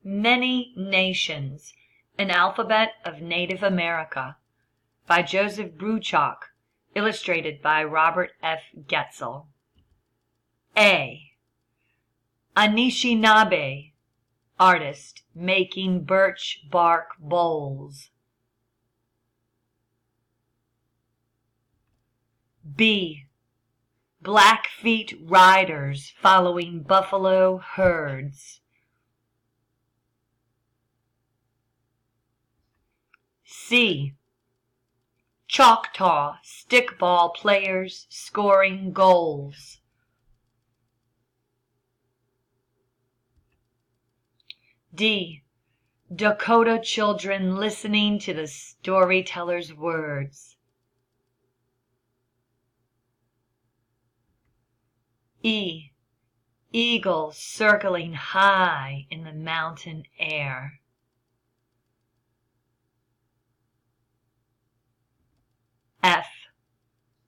Many Nations, An Alphabet of Native America by Joseph Bruchok, illustrated by Robert F. Getzel. A. Anishinaabe, artist, making birch bark bowls. B. Blackfeet riders following buffalo herds. C. Choctaw stickball players scoring goals. D. Dakota children listening to the storyteller's words. E. Eagle circling high in the mountain air. F.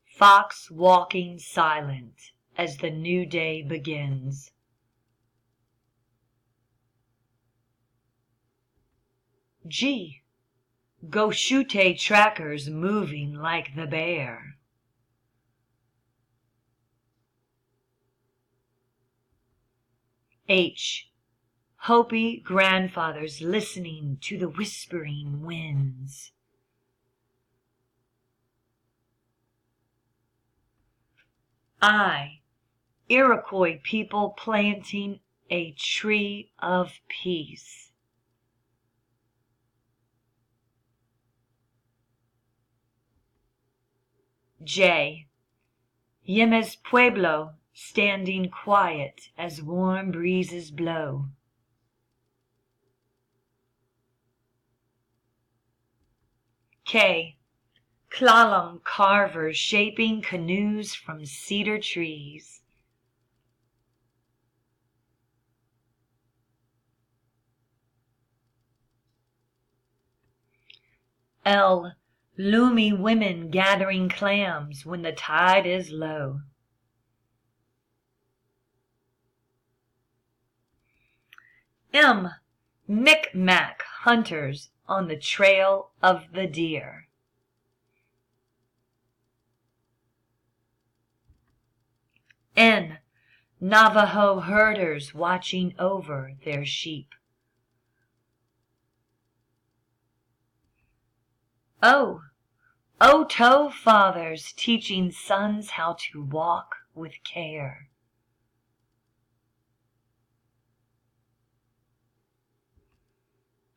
Fox walking silent as the new day begins. G. Goshute trackers moving like the bear. H. Hopi grandfathers listening to the whispering winds. I. Iroquois people planting a tree of peace. J. Yemes Pueblo standing quiet as warm breezes blow. K. Klallam carvers shaping canoes from cedar trees. L. Lumi women gathering clams when the tide is low. M. Micmac hunters on the trail of the deer. N. Navajo herders watching over their sheep. O. Oto fathers teaching sons how to walk with care.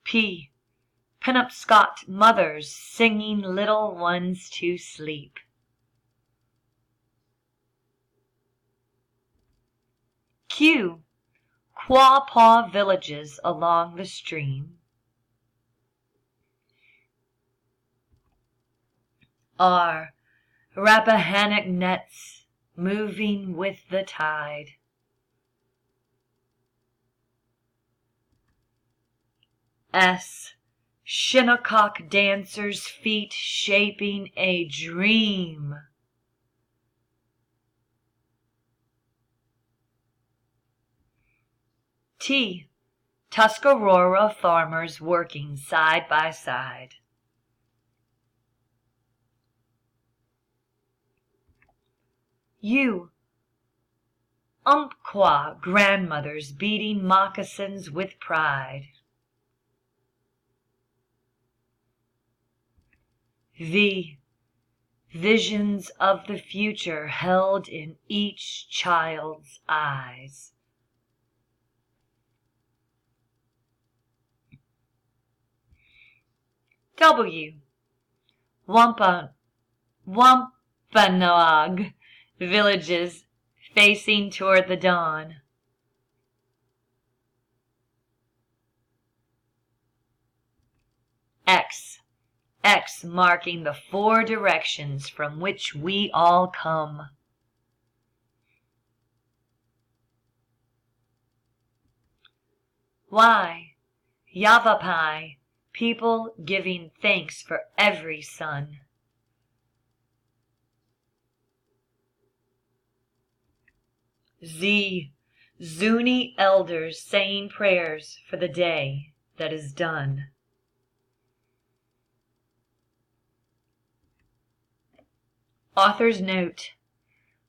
P. Penobscot mothers singing little ones to sleep. Q. Quapaw villages along the stream. R. Rappahannock nets moving with the tide. S. Shinnecock dancers' feet shaping a dream. T. Tuscarora farmers working side by side. U. Umpqua grandmothers beating moccasins with pride. V. Visions of the future held in each child's eyes. W. Wampanoag villages facing toward the dawn. X. X marking the four directions from which we all come. Y. Yavapai, people giving thanks for every son. Z. Zuni elders saying prayers for the day that is done. Author's note.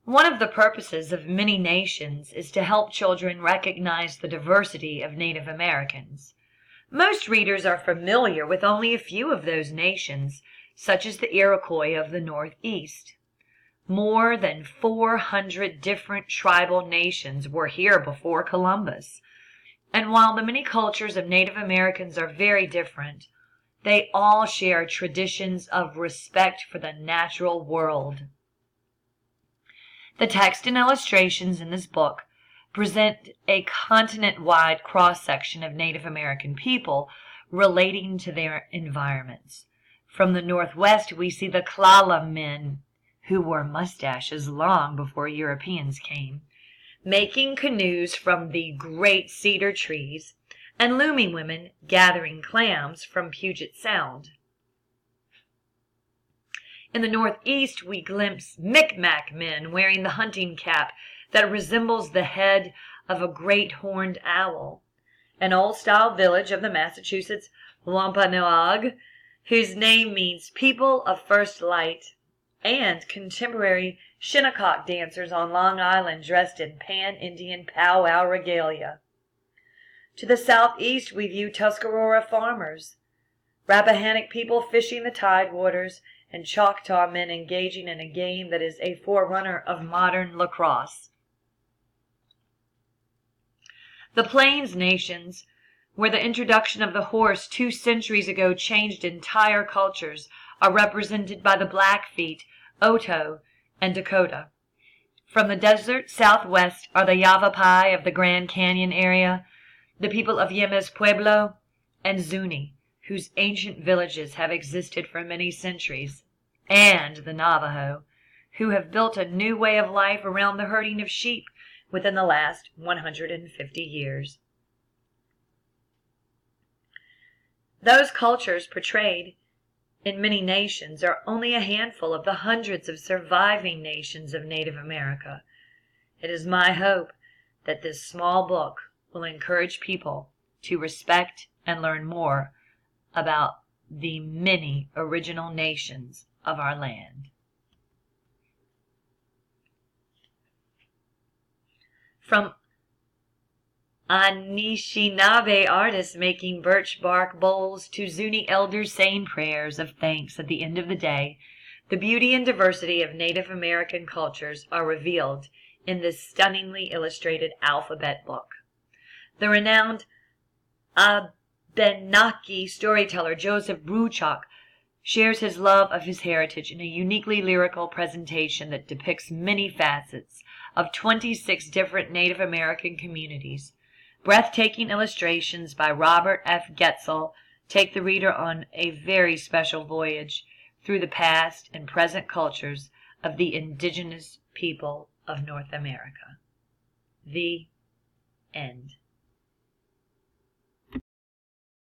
One of the purposes of many nations is to help children recognize the diversity of Native Americans. Most readers are familiar with only a few of those nations, such as the Iroquois of the Northeast. More than 400 different tribal nations were here before Columbus. And while the many cultures of Native Americans are very different, they all share traditions of respect for the natural world. The text and illustrations in this book present a continent-wide cross-section of Native American people relating to their environments. From the Northwest, we see the Klala men, who wore mustaches long before Europeans came, making canoes from the great cedar trees, and Lumi women gathering clams from Puget Sound. In the Northeast, we glimpse Micmac men wearing the hunting cap that resembles the head of a great horned owl. An old-style village of the Massachusetts Wampanoag, whose name means people of first light, and contemporary Shinnecock dancers on Long Island dressed in pan-Indian powwow regalia. To the southeast, we view Tuscarora farmers, Rappahannock people fishing the tidewaters, and Choctaw men engaging in a game that is a forerunner of modern lacrosse. The Plains nations, where the introduction of the horse 2 centuries ago changed entire cultures, are represented by the Blackfeet, Oto, and Dakota. From the desert southwest are the Yavapai of the Grand Canyon area, the people of Yemes Pueblo, and Zuni, whose ancient villages have existed for many centuries, and the Navajo, who have built a new way of life around the herding of sheep within the last 150 years. Those cultures portrayed in many nations are only a handful of the hundreds of surviving nations of Native America. It is my hope that this small book will encourage people to respect and learn more about the many original nations of our land. From Anishinaabe artists making birch bark bowls to Zuni elders saying prayers of thanks at the end of the day, the beauty and diversity of Native American cultures are revealed in this stunningly illustrated alphabet book. The renowned Abenaki storyteller Joseph Bruchak shares his love of his heritage in a uniquely lyrical presentation that depicts many facets of 26 different Native American communities. Breathtaking illustrations by Robert F. Getzel take the reader on a very special voyage through the past and present cultures of the indigenous people of North America. The end.